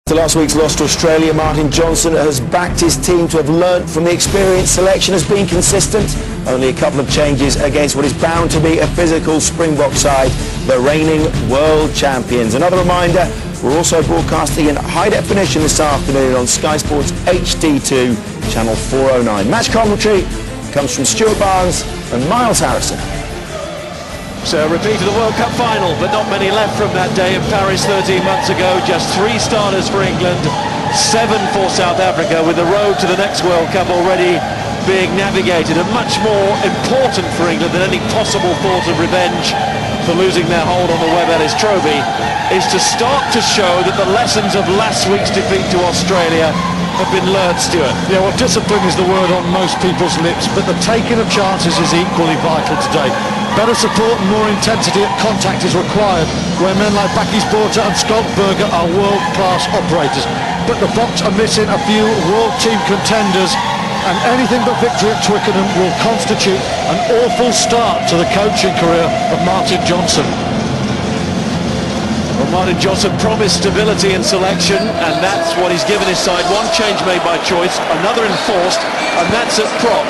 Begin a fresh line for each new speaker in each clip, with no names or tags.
After last week's loss to Australia, Martin Johnson has backed his team to have learnt from the experience. Selection has been consistent. Only a couple of changes against what is bound to be a physical Springbok side, the reigning world champions. Another reminder, we're also broadcasting in high definition this afternoon on Sky Sports HD2, channel 409. Match commentary comes from Stuart Barnes and Miles Harrison.
So a repeat of the World Cup final, but not many left from that day in Paris 13 months ago. Just 3 starters for England, 7 for South Africa, with the road to the next World Cup already being navigated. And much more important for England than any possible thought of revenge for losing their hold on the Webb Ellis Trophy is to start to show that the lessons of last week's defeat to Australia have been learned, Stuart.
Yeah, well, discipline is the word on most people's lips, but the taking of chances is equally vital today. Better support and more intensity at contact is required, where men like Bakkies Botha and Schalkberger are world-class operators. But the Boks are missing a few world team contenders, and anything but victory at Twickenham will constitute an awful start to the coaching career of Martin Johnson.
Well, Martin Johnson promised stability in selection, and that's what he's given his side. One change made by choice, another enforced, and that's at prop,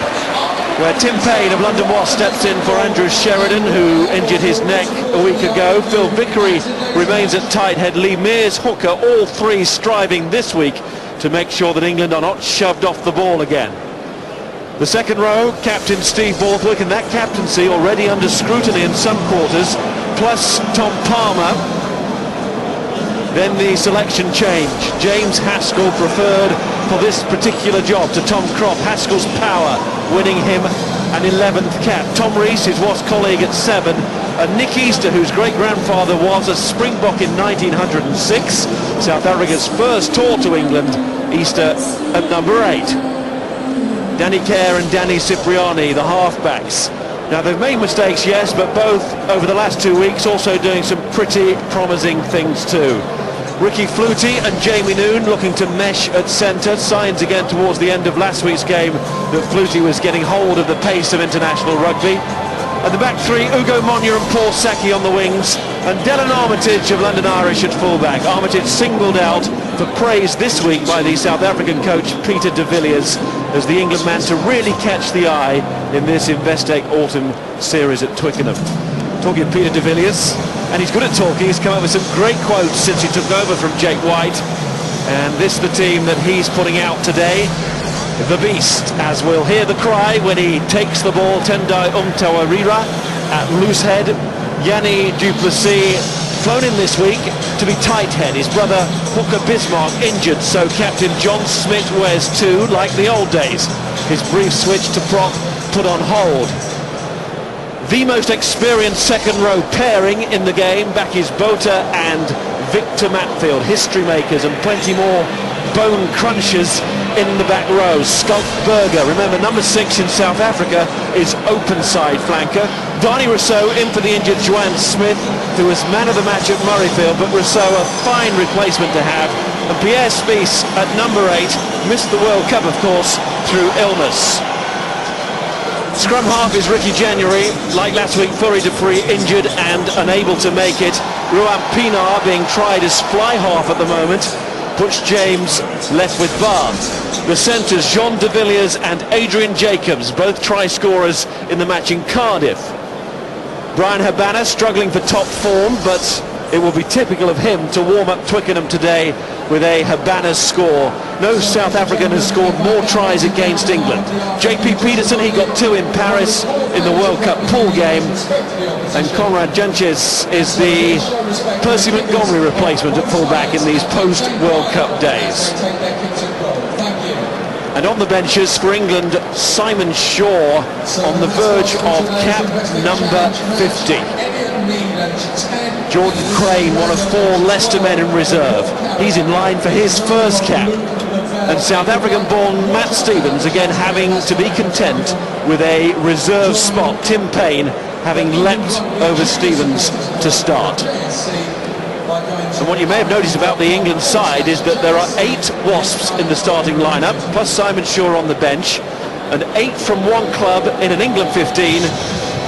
where Tim Payne of London Wasps steps in for Andrew Sheridan, who injured his neck a week ago. Phil Vickery remains at tight head. Lee Mears, hooker, all 3 striving this week to make sure that England are not shoved off the ball again. The second row, captain Steve Borthwick, and that captaincy already under scrutiny in some quarters, plus Tom Palmer. Then the selection change. James Haskell preferred for this particular job to Tom Croft. Haskell's power winning him an 11th cap. Tom Rees, his Wasps colleague, at 7. And Nick Easter, whose great-grandfather was a Springbok in 1906. South Africa's first tour to England. Easter at number 8. Danny Kerr and Danny Cipriani, the halfbacks. Now, they've made mistakes, yes, but both over the last 2 weeks also doing some pretty promising things too. Ricky Flutie and Jamie Noon looking to mesh at centre. Signs again towards the end of last week's game that Flutie was getting hold of the pace of international rugby. At the back 3, Ugo Monya and Paul Saki on the wings, and Dylan Armitage of London Irish at fullback. Armitage singled out for praise this week by the South African coach Peter de Villiers as the England man to really catch the eye in this Investec Autumn series at Twickenham. Talking of Peter de Villiers, and he's good at talking, he's come up with some great quotes since he took over from Jake White, and this the team that he's putting out today. The Beast, as we'll hear the cry when he takes the ball. Tendai Umtawarira at loose head. Yanni du Plessis flown in this week to be tight head. His brother Hooker Bismarck injured, so captain John Smith wears 2 like the old days. His brief switch to prop put on hold. The most experienced second row pairing in the game, Bakkies Botha and Victor Matfield, history makers, and plenty more bone crunchers in the back row. Schalkberger, remember number 6 in South Africa, is open side flanker. Donnie Rousseau in for the injured Joanne Smith, who was man of the match at Murrayfield, but Rousseau a fine replacement to have. And Pierre Spies at number 8 missed the World Cup, of course, through illness. Scrum half is Ricky January. Like last week, Fourie du Preez injured and unable to make it. Ruan Pienaar being tried as fly half at the moment. Butch James left with Bar. The centres, Jean de Villiers and Adrian Jacobs, both try scorers in the match in Cardiff. Bryan Habana struggling for top form, but it will be typical of him to warm up Twickenham today with a Habana score. No South African has scored more tries against England. JP Peterson, he got 2 in Paris in the World Cup pool game. And Conrad Junches is the Percy Montgomery replacement at fullback in these post-World Cup days. And on the benches for England, Simon Shaw on the verge of cap number 50. Jordan Crane, one of 4 Leicester men in reserve. He's in line for his first cap. And South African-born Matt Stevens again having to be content with a reserve spot. Tim Payne having leapt over Stevens to start. And what you may have noticed about the England side is that there are 8 Wasps in the starting lineup, plus Simon Shaw on the bench, and 8 from one club in an England 15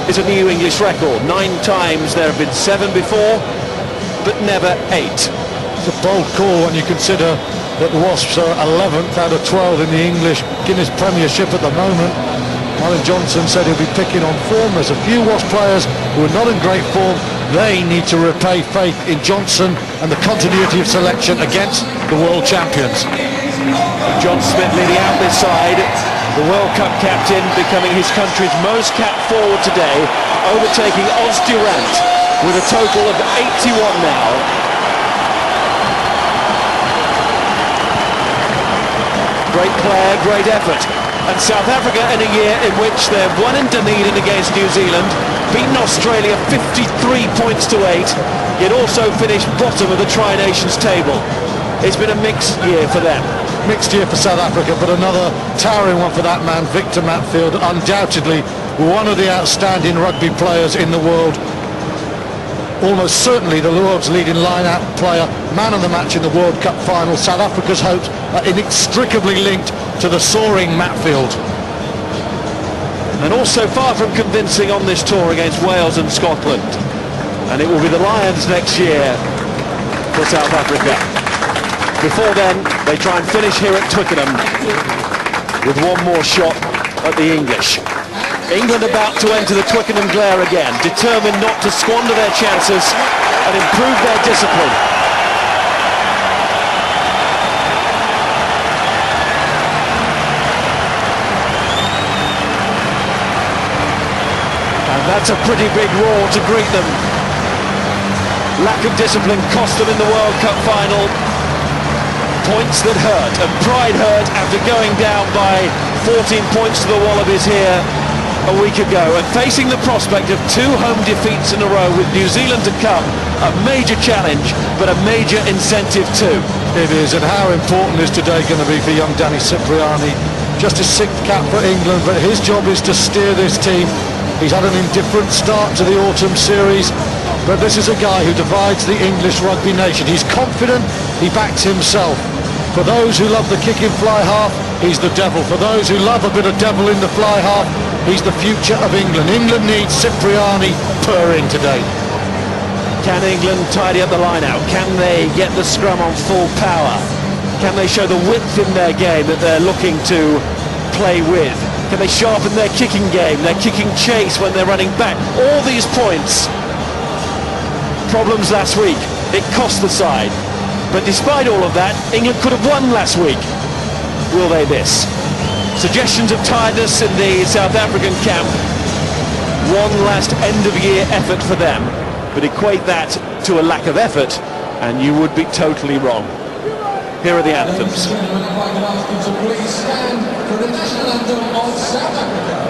is a new English record. 9 times there have been 7 before, but never 8.
It's a bold call when you consider that the Wasps are 11th out of 12 in the English Guinness Premiership at the moment. Martin Johnson said he'll be picking on form. There's a few Wasp players who are not in great form. They need to repay faith in Johnson and the continuity of selection against the world champions.
John Smith leading out this side, the World Cup captain, becoming his country's most capped forward today, overtaking Oz Durant with a total of 81 now. Great player, great effort. And South Africa in a year in which they've won in Dunedin against New Zealand, beaten Australia 53 points to 8, yet also finished bottom of the Tri-Nations table. It's been a mixed year for them.
Mixed year for South Africa, but another towering one for that man, Victor Matfield, undoubtedly one of the outstanding rugby players in the world. Almost certainly the world's leading line-out player, man of the match in the World Cup final. South Africa's hopes are inextricably linked to the soaring Matfield.
And also far from convincing on this tour against Wales and Scotland. And it will be the Lions next year for South Africa. Before then, they try and finish here at Twickenham with one more shot at the English. England about to enter the Twickenham glare again, determined not to squander their chances and improve their discipline. And that's a pretty big roar to greet them. Lack of discipline cost them in the World Cup final. Points that hurt, and pride hurt after going down by 14 points to the Wallabies here a week ago, and facing the prospect of 2 home defeats in a row with New Zealand to come. A major challenge, but a major incentive too.
It is, and how important is today going to be for young Danny Cipriani? Just his 6th cap for England, but his job is to steer this team. He's had an indifferent start to the autumn series, but this is a guy who divides the English rugby nation. He's confident, he backs himself. For those who love the kick in fly half, he's the devil. For those who love a bit of devil in the fly half, he's the future of England. England needs Cipriani purring today.
Can England tidy up the line-out? Can they get the scrum on full power? Can they show the width in their game that they're looking to play with? Can they sharpen their kicking game, their kicking chase when they're running back? All these points. Problems last week. It cost the side. But despite all of that, England could have won last week. Will they this? Suggestions of tiredness in the South African camp. One last end-of-year effort for them. But equate that to a lack of effort, and you would be totally wrong. Here are the anthems.
Please stand for the national anthem of South Africa.